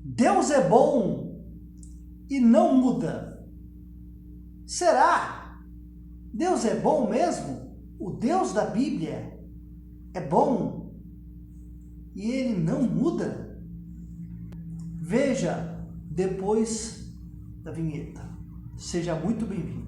Deus é bom e não muda. Será? Deus é bom mesmo? O Deus da Bíblia é bom e ele não muda? Veja depois da vinheta. Seja muito bem-vindo.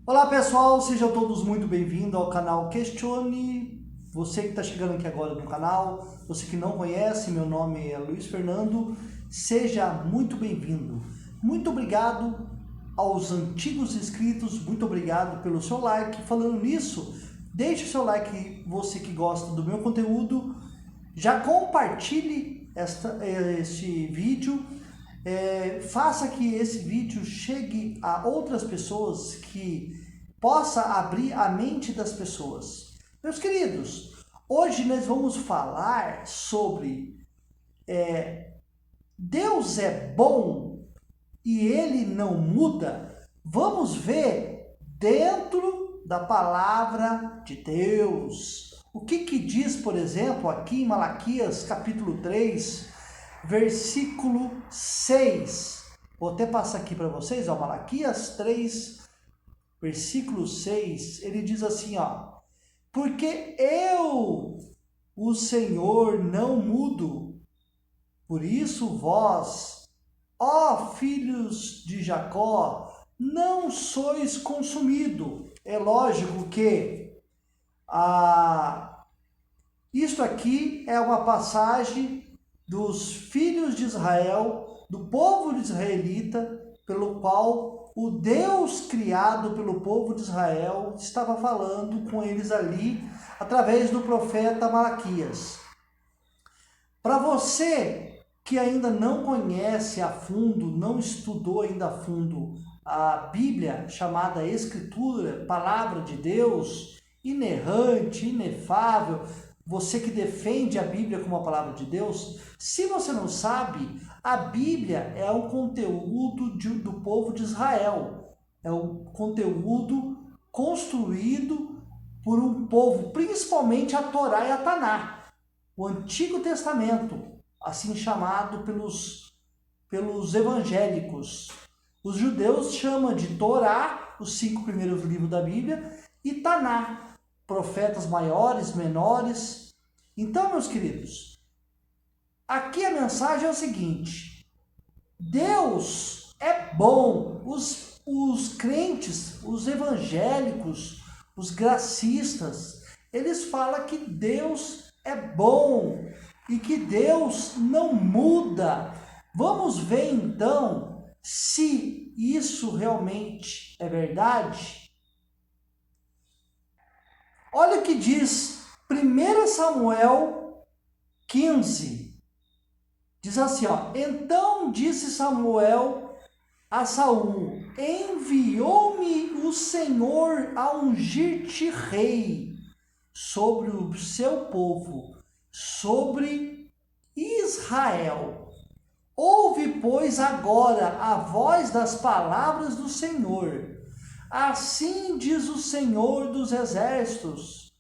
Olá pessoal, sejam todos muito bem-vindos ao canal Questione. Você que está chegando aqui agora no canal, você que não conhece, meu nome é Luiz Fernando, seja muito bem-vindo. Muito obrigado aos antigos inscritos, muito obrigado pelo seu like. Falando nisso, deixe o seu like, você que gosta do meu conteúdo, já compartilhe este vídeo. Faça que esse vídeo chegue a outras pessoas, que possa abrir a mente das pessoas. Meus queridos, hoje nós vamos falar sobre Deus é bom e ele não muda. Vamos ver dentro da palavra de Deus. O que diz, por exemplo, aqui em Malaquias capítulo 3, versículo 6. Vou até passar aqui para vocês, ó, Malaquias 3, versículo 6. Ele diz assim, ó: porque eu, o Senhor, não mudo. Por isso vós, ó filhos de Jacó, não sois consumido. É lógico que isto aqui é uma passagem dos filhos de Israel, do povo israelita, pelo qual o Deus criado pelo povo de Israel estava falando com eles ali, através do profeta Malaquias. Para você que ainda não conhece a fundo, não estudou ainda a fundo a Bíblia, chamada Escritura, Palavra de Deus, inerrante, inefável, você que defende a Bíblia como a palavra de Deus, se você não sabe, a Bíblia é o conteúdo do povo de Israel. É o conteúdo construído por um povo, principalmente a Torá e a Taná, o Antigo Testamento, assim chamado pelos evangélicos. Os judeus chamam de Torá, os 5 primeiros livros da Bíblia, e Taná, profetas maiores, menores. Então, meus queridos, aqui a mensagem é o seguinte: Deus é bom. Os crentes, os evangélicos, os gracistas, eles falam que Deus é bom e que Deus não muda. Vamos ver então se isso realmente é verdade. Olha o que diz 1 Samuel 15. Diz assim, ó: então disse Samuel a Saul: enviou-me o Senhor a ungir-te rei sobre o seu povo, sobre Israel. Ouve, pois, agora a voz das palavras do Senhor. Assim diz o Senhor dos exércitos: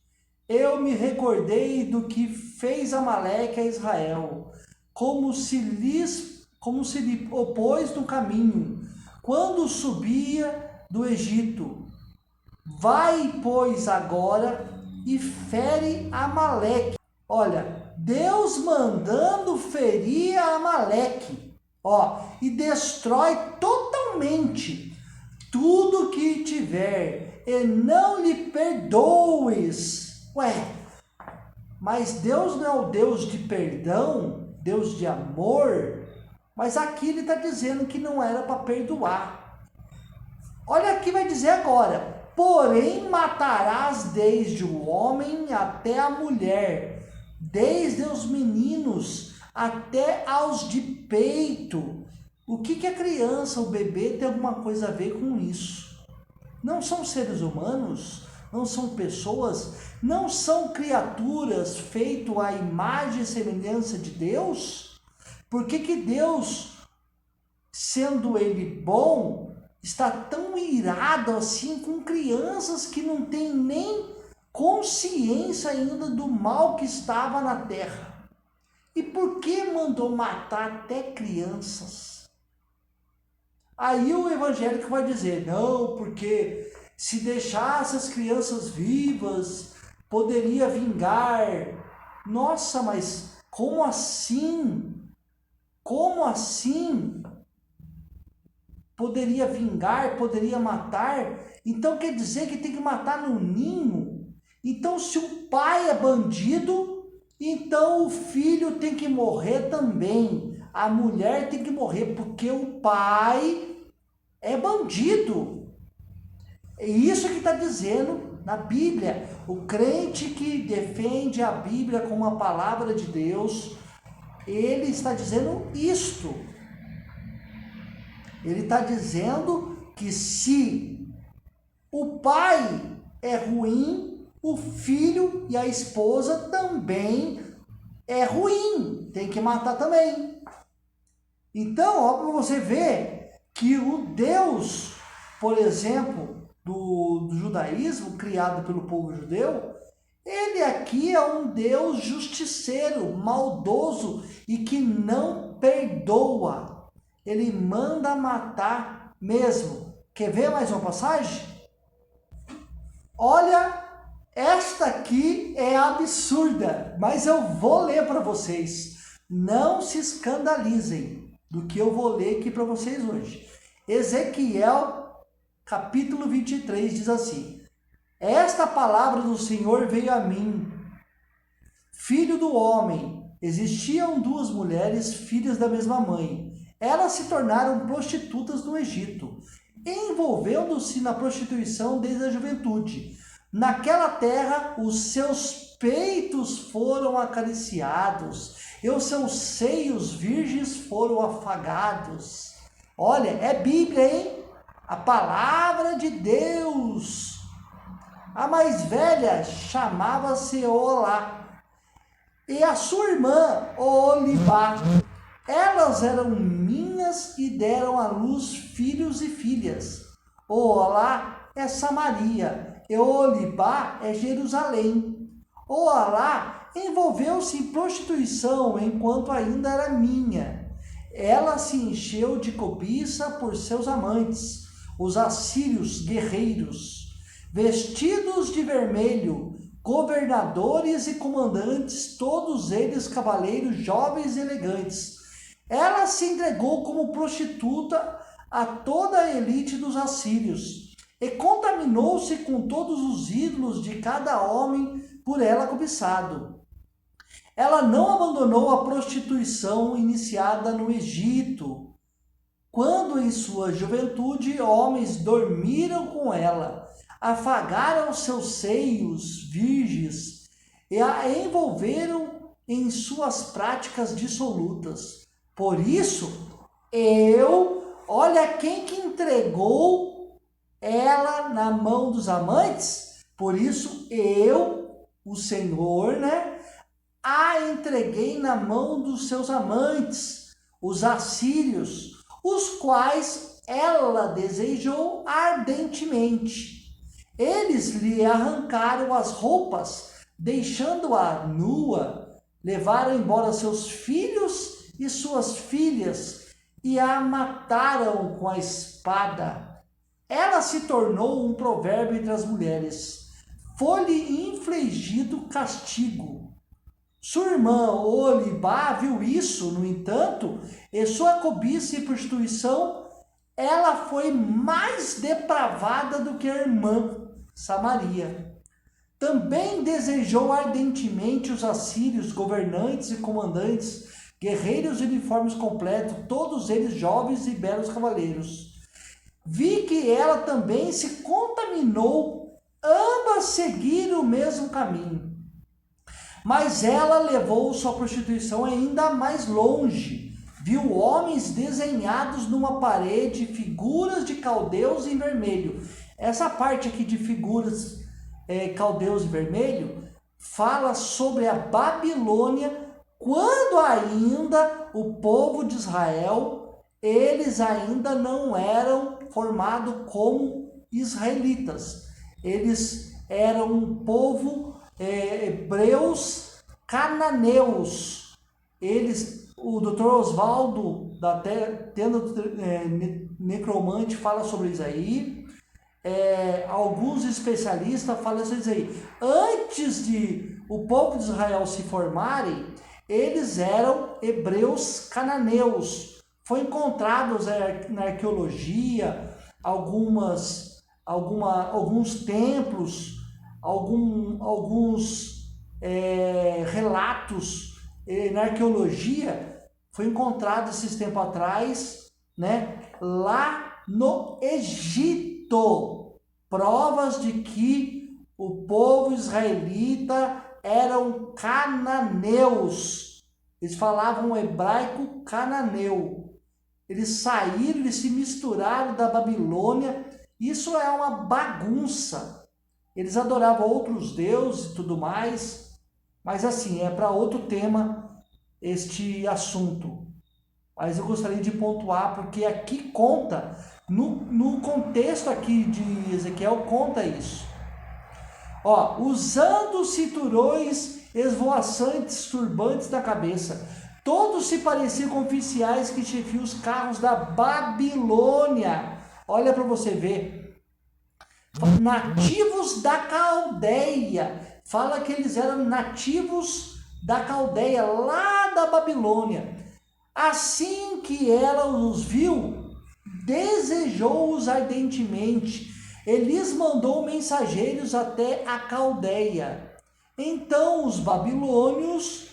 eu me recordei do que fez Amaleque a Israel, como se lhe opôs no caminho, quando subia do Egito. Vai, pois, agora e fere Amaleque. Olha, Deus mandando ferir a Amaleque, ó, e destrói totalmente tudo que tiver, e não lhe perdoes. Ué, mas Deus não é o Deus de perdão, Deus de amor? Mas aqui ele está dizendo que não era para perdoar. Olha aqui, vai dizer agora: porém matarás desde o homem até a mulher, desde os meninos até aos de peito. O que a criança, o bebê, tem alguma coisa a ver com isso? Não são seres humanos? Não são pessoas? Não são criaturas feitas à imagem e semelhança de Deus? Por que Deus, sendo ele bom, está tão irado assim com crianças que não têm nem consciência ainda do mal que estava na terra? E por que mandou matar até crianças? Aí o evangélico vai dizer, não, porque se deixasse as crianças vivas, poderia vingar. Nossa, mas como assim? Como assim? Poderia vingar, poderia matar? Então quer dizer que tem que matar no ninho? Então se o pai é bandido, então o filho tem que morrer também. A mulher tem que morrer porque o pai é bandido. É isso que está dizendo na Bíblia. O crente que defende a Bíblia como a palavra de Deus, ele está dizendo isto. Ele está dizendo que se o pai é ruim, o filho e a esposa também é ruim. Tem que matar também. Então, ó, para você ver que o Deus, por exemplo, do judaísmo, criado pelo povo judeu, ele aqui é um Deus justiceiro, maldoso e que não perdoa. Ele manda matar mesmo. Quer ver mais uma passagem? Olha, esta aqui é absurda, mas eu vou ler para vocês. Não se escandalizem do que eu vou ler aqui para vocês hoje. Ezequiel, capítulo 23, diz assim: esta palavra do Senhor veio a mim, filho do homem. Existiam duas mulheres, filhas da mesma mãe. Elas se tornaram prostitutas no Egito, envolvendo-se na prostituição desde a juventude. Naquela terra, os seus peitos foram acariciados e os seus seios virgens foram afagados. Olha, é Bíblia, hein? A palavra de Deus. A mais velha chamava-se Olá e a sua irmã Olibá. Elas eram minhas e deram à luz filhos e filhas. Olá é Samaria e Olibá é Jerusalém. Olá envolveu-se em prostituição enquanto ainda era minha. Ela se encheu de cobiça por seus amantes, os assírios guerreiros, vestidos de vermelho, governadores e comandantes, todos eles cavaleiros jovens e elegantes. Ela se entregou como prostituta a toda a elite dos assírios e contaminou-se com todos os ídolos de cada homem por ela cobiçado. Ela não abandonou a prostituição iniciada no Egito, quando em sua juventude homens dormiram com ela, afagaram seus seios virgens e a envolveram em suas práticas dissolutas. Por isso, olha quem que entregou ela na mão dos amantes. Por isso, o Senhor, a entreguei na mão dos seus amantes, os assírios, os quais ela desejou ardentemente. Eles lhe arrancaram as roupas, deixando-a nua, levaram embora seus filhos e suas filhas e a mataram com a espada. Ela se tornou um provérbio entre as mulheres. Foi-lhe infligido castigo. Sua irmã Olibá viu isso, no entanto, e sua cobiça e prostituição, ela foi mais depravada do que a irmã Samaria. Também desejou ardentemente os assírios, governantes e comandantes, guerreiros de uniformes completos, todos eles jovens e belos cavaleiros. Vi que ela também se contaminou, ambas seguiram o mesmo caminho. Mas ela levou sua prostituição ainda mais longe. Viu homens desenhados numa parede, figuras de caldeus em vermelho. Essa parte aqui de figuras caldeus em vermelho fala sobre a Babilônia, quando ainda o povo de Israel, eles ainda não eram formado como israelitas. Eles eram um povo hebreus cananeus. O Dr. Oswaldo, da Tenda Necromante, fala sobre isso aí. Alguns especialistas falam sobre isso aí. Antes de o povo de Israel se formarem, eles eram hebreus cananeus. Foi encontrados na arqueologia alguns templos, alguns relatos na arqueologia. Foi encontrado esses tempos atrás, né, lá no Egito, provas de que o povo israelita eram cananeus. Eles falavam hebraico cananeu. Eles saíram, eles se misturaram da Babilônia. Isso é uma bagunça. Eles adoravam outros deuses e tudo mais. Mas assim, é para outro tema este assunto. Mas eu gostaria de pontuar, porque aqui conta, no contexto aqui de Ezequiel, conta isso. Usando cinturões esvoaçantes, turbantes na cabeça, todos se pareciam com oficiais que chefiam os carros da Babilônia. Olha para você ver. Nativos da Caldeia. Fala que eles eram nativos da Caldeia, lá da Babilônia. Assim que ela os viu, desejou-os ardentemente. Eles mandou mensageiros até a Caldeia. Então os babilônios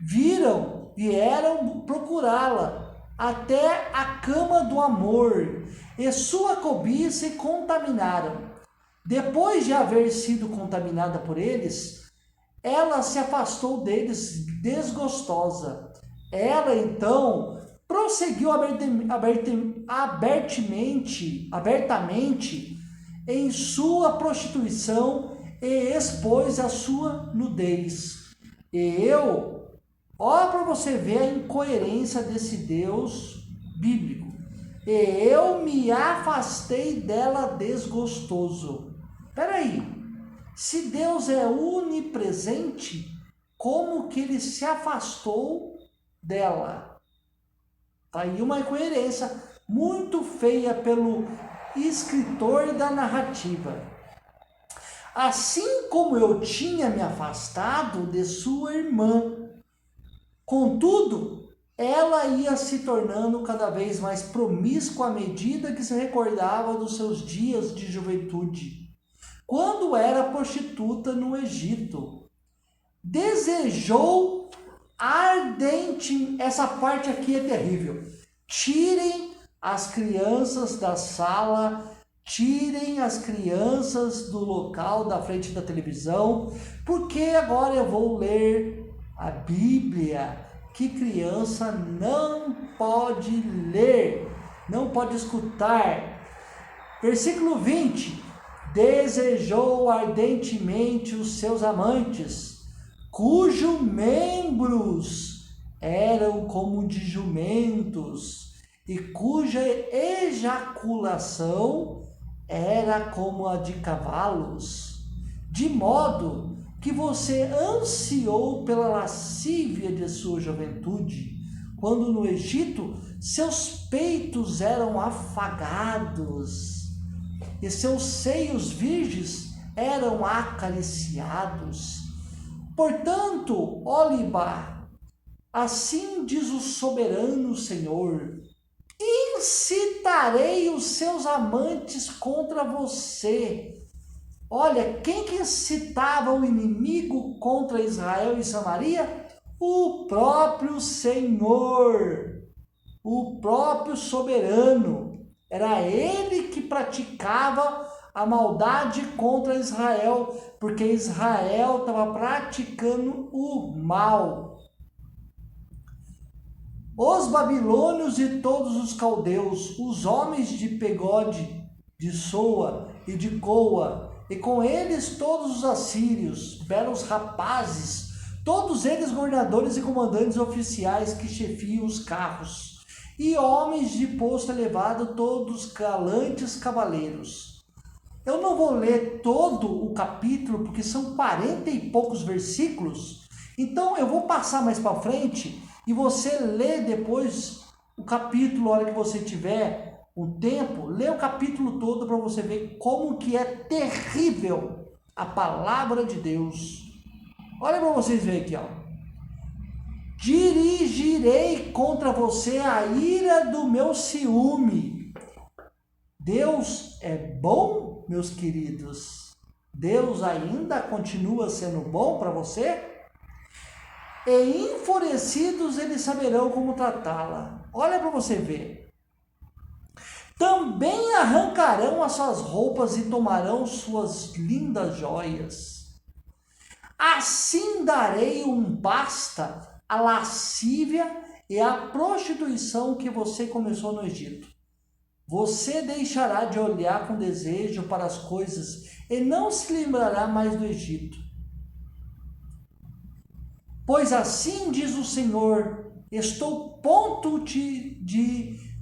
vieram procurá-la até a cama do amor, e sua cobiça e contaminaram. Depois de haver sido contaminada por eles, ela se afastou deles desgostosa. Ela então prosseguiu abertamente em sua prostituição e expôs a sua nudez. Para você ver a incoerência desse Deus bíblico. E eu me afastei dela desgostoso. Peraí, se Deus é onipresente, como que ele se afastou dela? Tá aí uma incoerência muito feia pelo escritor da narrativa. Assim como eu tinha me afastado de sua irmã, contudo, ela ia se tornando cada vez mais promíscua à medida que se recordava dos seus dias de juventude, quando era prostituta no Egito. Desejou ardente, essa parte aqui é terrível. Tirem as crianças da sala, tirem as crianças do local da frente da televisão, porque agora eu vou ler a Bíblia, que criança não pode ler, não pode escutar. Versículo 20: desejou ardentemente os seus amantes, cujos membros eram como de jumentos, e cuja ejaculação era como a de cavalos, de modo que você ansiou pela lascívia de sua juventude, quando no Egito seus peitos eram afagados, e seus seios virgens eram acariciados. Portanto, Oliba, assim diz o soberano Senhor: incitarei os seus amantes contra você. Olha, quem que incitava o inimigo contra Israel e Samaria? O próprio Senhor, o próprio soberano. Era ele que praticava a maldade contra Israel, porque Israel estava praticando o mal. Os babilônios e todos os caldeus, os homens de Pegode, de Soa e de Coa, e com eles todos os assírios, belos rapazes, todos eles governadores e comandantes oficiais que chefiam os carros, e homens de posto elevado, todos galantes cavaleiros. Eu não vou ler todo o capítulo, porque são 40 e poucos versículos, então eu vou passar mais para frente e você lê depois o capítulo, a hora que você tiver um tempo, lê o capítulo todo para você ver como que é terrível a palavra de Deus. Olha para vocês verem aqui, ó. Dirigirei contra você a ira do meu ciúme. Deus é bom, meus queridos? Deus ainda continua sendo bom para você? E enfurecidos eles saberão como tratá-la. Olha para você ver. Também arrancarão as suas roupas e tomarão suas lindas joias. Assim darei um basta à lascívia e à prostituição que você começou no Egito. Você deixará de olhar com desejo para as coisas e não se lembrará mais do Egito. Pois assim diz o Senhor, estou ponto de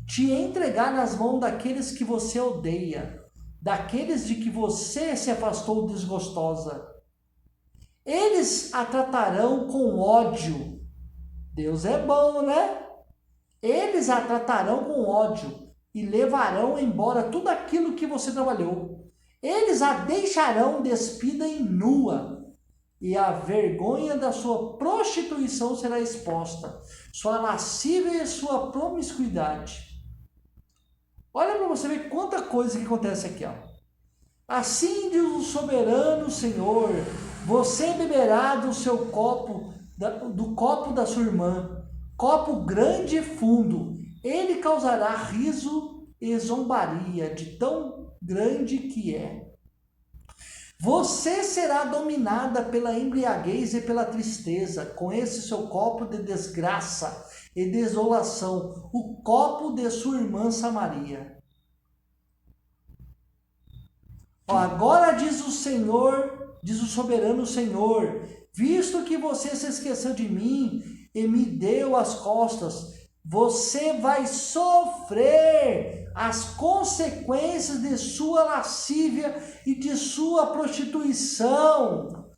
te entregar nas mãos daqueles que você odeia, daqueles de que você se afastou desgostosa. Eles a tratarão com ódio. Deus é bom, né? Eles a tratarão com ódio e levarão embora tudo aquilo que você trabalhou. Eles a deixarão despida e nua, e a vergonha da sua prostituição será exposta, sua lascívia e sua promiscuidade. Olha para você ver quanta coisa que acontece aqui, ó. Assim diz o soberano Senhor, você beberá do seu copo, do copo da sua irmã, copo grande e fundo. Ele causará riso e zombaria de tão grande que é. Você será dominada pela embriaguez e pela tristeza, com esse seu copo de desgraça e desolação, o copo de sua irmã Samaria. Agora diz o Senhor, diz o soberano Senhor, visto que você se esqueceu de mim e me deu as costas, você vai sofrer as consequências de sua lascívia e de sua prostituição.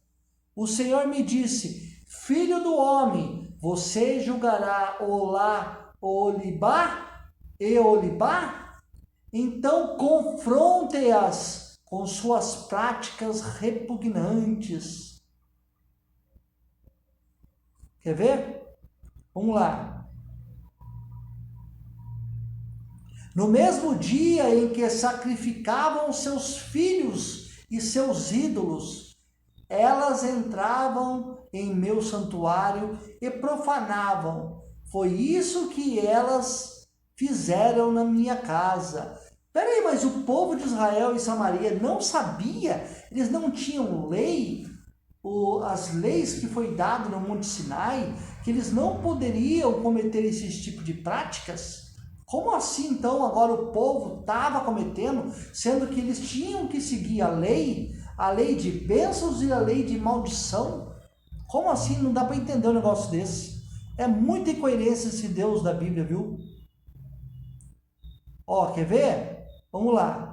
O Senhor me disse, filho do homem, você julgará Olibá e Olibá? Então confronte-as com suas práticas repugnantes. Quer ver? Vamos lá. No mesmo dia em que sacrificavam seus filhos e seus ídolos, elas entravam em meu santuário e profanavam. Foi isso que elas fizeram na minha casa. Peraí, mas o povo de Israel e Samaria não sabia? Eles não tinham lei? As leis que foi dado no Monte Sinai, que eles não poderiam cometer esse tipo de práticas? Como assim, então, agora o povo estava cometendo, sendo que eles tinham que seguir a lei de bênçãos e a lei de maldição? Como assim? Não dá para entender um negócio desse. É muita incoerência esse Deus da Bíblia, viu? Ó, quer ver? Vamos lá.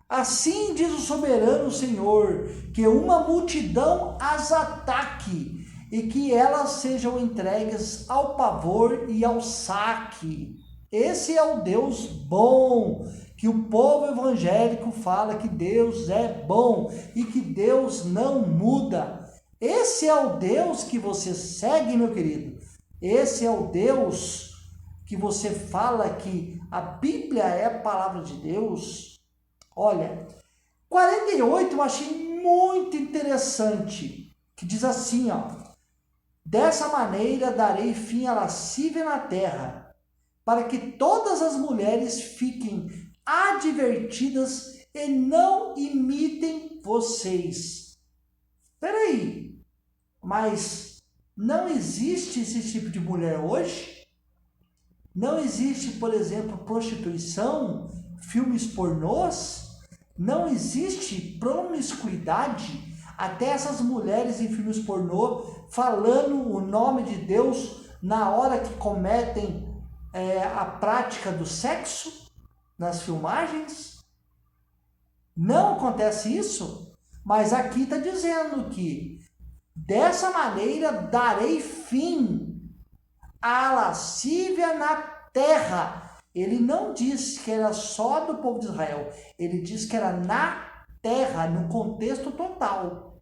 Assim diz o soberano Senhor, que uma multidão as ataque e que elas sejam entregues ao pavor e ao saque. Esse é o Deus bom, que o povo evangélico fala que Deus é bom e que Deus não muda. Esse é o Deus que você segue, meu querido. Esse é o Deus que você fala que a Bíblia é a palavra de Deus. Olha, 48 eu achei muito interessante, que diz assim, ó: dessa maneira darei fim à lascívia na terra, para que todas as mulheres fiquem advertidas e não imitem vocês. Peraí, mas não existe esse tipo de mulher hoje? Não existe, por exemplo, prostituição, filmes pornôs? Não existe promiscuidade? Até essas mulheres em filmes pornô falando o nome de Deus na hora que cometem a prática do sexo nas filmagens. Não acontece isso, mas aqui está dizendo que dessa maneira darei fim à lascívia na terra. Ele não disse que era só do povo de Israel, ele disse que era na terra, no contexto total,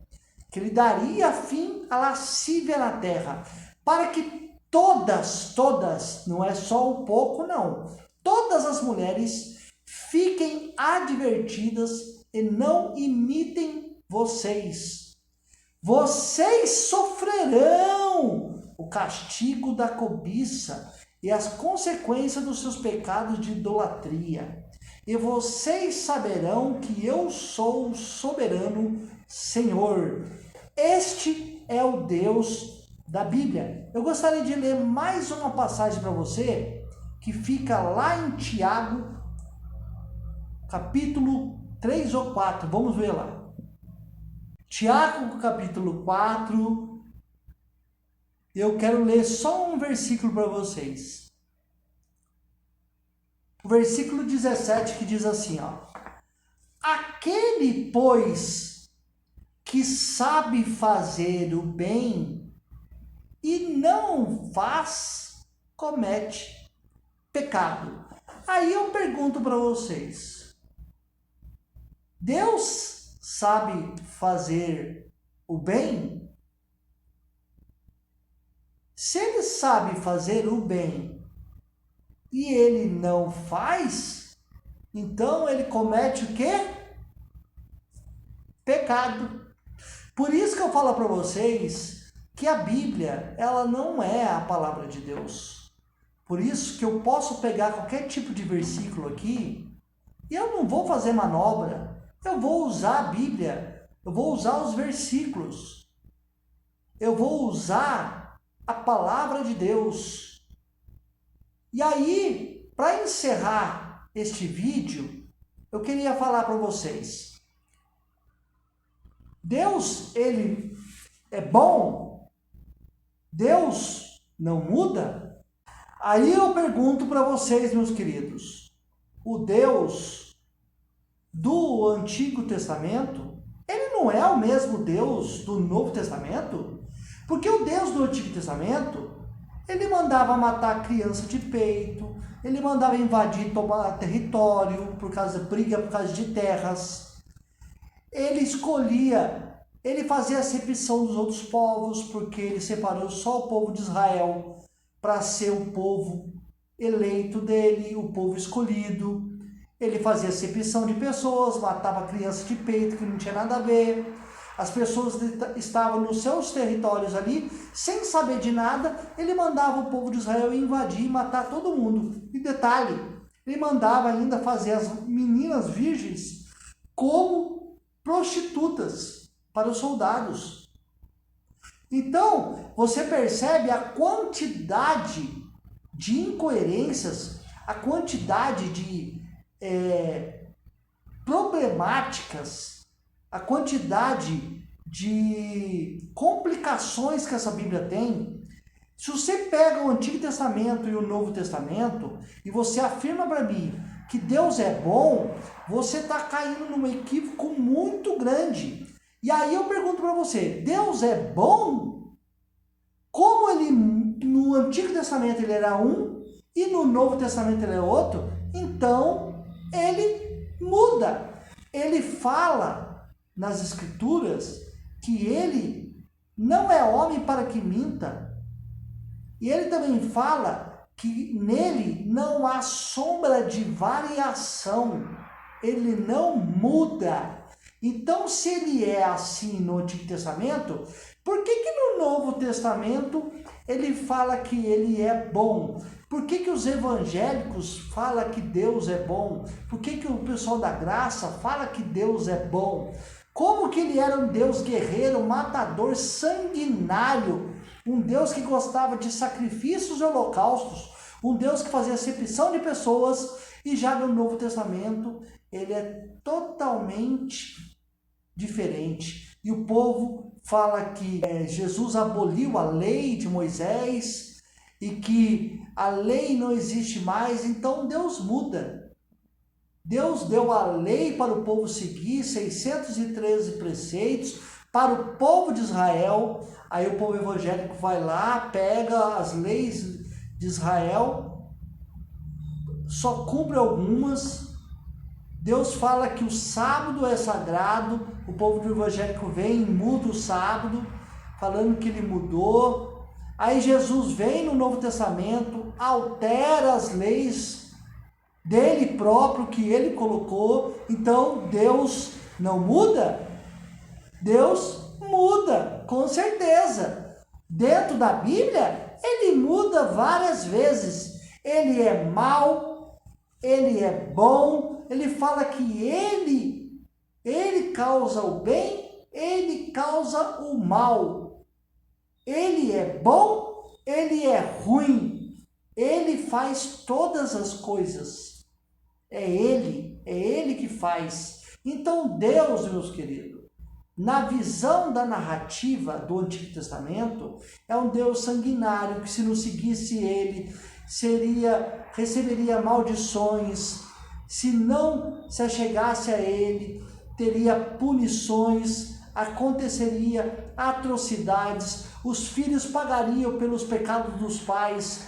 que ele daria fim à lascívia na terra, para que todas, não é só um pouco não, todas as mulheres fiquem advertidas e não imitem vocês. Vocês sofrerão o castigo da cobiça e as consequências dos seus pecados de idolatria. E vocês saberão que eu sou o soberano Senhor. Este é o Deus da Bíblia. Eu gostaria de ler mais uma passagem para você, que fica lá em Tiago, capítulo 3 ou 4. Vamos ver lá. Tiago, capítulo 4. Eu quero ler só um versículo para vocês. O versículo 17, que diz assim, ó: aquele, pois, que sabe fazer o bem e não faz, comete pecado. Aí eu pergunto para vocês: Deus sabe fazer o bem? Se ele sabe fazer o bem e ele não faz, então ele comete o quê? Pecado. Por isso que eu falo para vocês que a Bíblia, ela não é a palavra de Deus. Por isso que eu posso pegar qualquer tipo de versículo aqui e eu não vou fazer manobra. Eu vou usar a Bíblia, eu vou usar os versículos, eu vou usar a palavra de Deus. E aí, para encerrar este vídeo, eu queria falar para vocês. Deus, ele é bom? Deus não muda? Aí eu pergunto para vocês, meus queridos, o Deus do Antigo Testamento, ele não é o mesmo Deus do Novo Testamento? Porque o Deus do Antigo Testamento, ele mandava matar criança de peito, ele mandava invadir, tomar território, por causa de briga, por causa de terras. Ele escolhia, ele fazia acepção dos outros povos, porque ele separou só o povo de Israel para ser o povo eleito dele, o povo escolhido. Ele fazia acepção de pessoas, matava criança de peito, que não tinha nada a ver. As pessoas estavam nos seus territórios ali, sem saber de nada, ele mandava o povo de Israel invadir e matar todo mundo. E detalhe, ele mandava ainda fazer as meninas virgens como prostitutas para os soldados. Então, você percebe a quantidade de incoerências, a quantidade de problemáticas, a quantidade de complicações que essa Bíblia tem. Se você pega o Antigo Testamento e o Novo Testamento e você afirma para mim que Deus é bom, você está caindo num equívoco muito grande. E aí eu pergunto para você, Deus é bom? Como ele no Antigo Testamento ele era um e no Novo Testamento ele é outro, então ele muda. Ele fala nas Escrituras que ele não é homem para que minta. E ele também fala que nele não há sombra de variação. Ele não muda. Então, se ele é assim no Antigo Testamento, por que no Novo Testamento ele fala que ele é bom? Por que os evangélicos falam que Deus é bom? Por que o pessoal da graça fala que Deus é bom? Como que ele era um Deus guerreiro, matador, sanguinário, um Deus que gostava de sacrifícios e holocaustos, um Deus que fazia acepção de pessoas, e já no Novo Testamento ele é totalmente diferente. e o povo fala que Jesus aboliu a lei de Moisés e que a lei não existe mais, então Deus muda. Deus deu a lei para o povo seguir, 613 preceitos para o povo de Israel. Aí o povo evangélico vai lá, pega as leis de Israel, só cumpre algumas. Deus fala que o sábado é sagrado, o povo evangélico vem e muda o sábado, falando que ele mudou. Aí Jesus vem no Novo Testamento, altera as leis dele próprio que ele colocou. Então Deus não muda? Deus muda, com certeza. Dentro da Bíblia, ele muda várias vezes. Ele é mau, ele é bom, ele fala que ele causa o bem, ele causa o mal. Ele é bom, ele é ruim. Ele faz todas as coisas. É ele que faz. Então Deus, meus queridos, na visão da narrativa do Antigo Testamento, é um Deus sanguinário que, se não seguisse ele, receberia maldições. Se não se achegasse a ele, teria punições, aconteceria atrocidades, os filhos pagariam pelos pecados dos pais.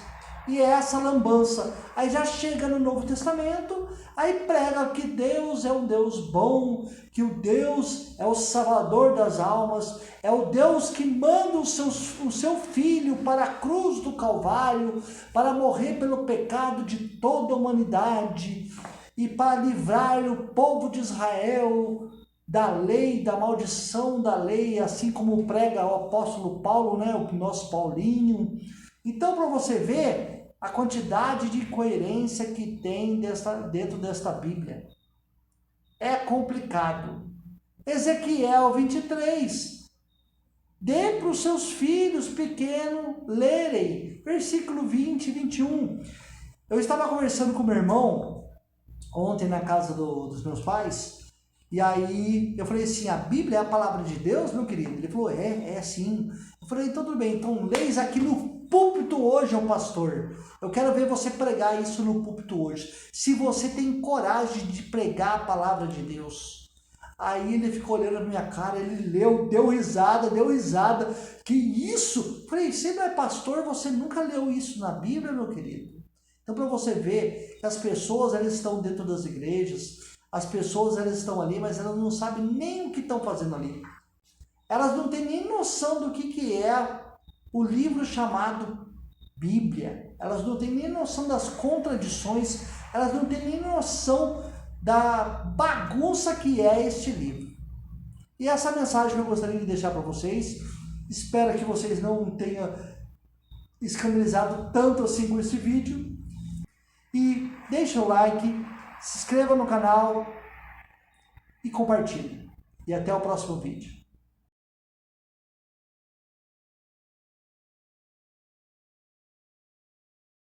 E é essa lambança. Aí já chega no Novo Testamento, aí prega que Deus é um Deus bom, que o Deus é o Salvador das almas, é o Deus que manda o seu Filho para a cruz do Calvário, para morrer pelo pecado de toda a humanidade, e para livrar o povo de Israel da lei, da maldição da lei, assim como prega o apóstolo Paulo, né, o nosso Paulinho. Então, para você ver a quantidade de coerência que tem dentro desta Bíblia, é complicado. Ezequiel 23, dê para os seus filhos pequenos lerem, versículo 20 e 21. Eu estava conversando com meu irmão ontem na casa dos meus pais, e aí eu falei assim, a Bíblia é a palavra de Deus, meu querido? Ele falou, é sim. Eu falei, então tudo bem, então leis aqui no púlpito hoje, ó pastor. Eu quero ver você pregar isso no púlpito hoje. Se você tem coragem de pregar a palavra de Deus. Aí ele ficou olhando a minha cara, ele leu, deu risada. Que isso? Eu falei, você não é pastor, você nunca leu isso na Bíblia, meu querido? Então, para você ver que as pessoas, elas estão dentro das igrejas, as pessoas, elas estão ali, mas elas não sabem nem o que estão fazendo ali. Elas não têm nem noção do que é o livro chamado Bíblia. Elas não têm nem noção das contradições, elas não têm nem noção da bagunça que é este livro. E essa mensagem que eu gostaria de deixar para vocês, espero que vocês não tenham escandalizado tanto assim com esse vídeo. E deixa o like, se inscreva no canal e compartilhe. E até o próximo vídeo.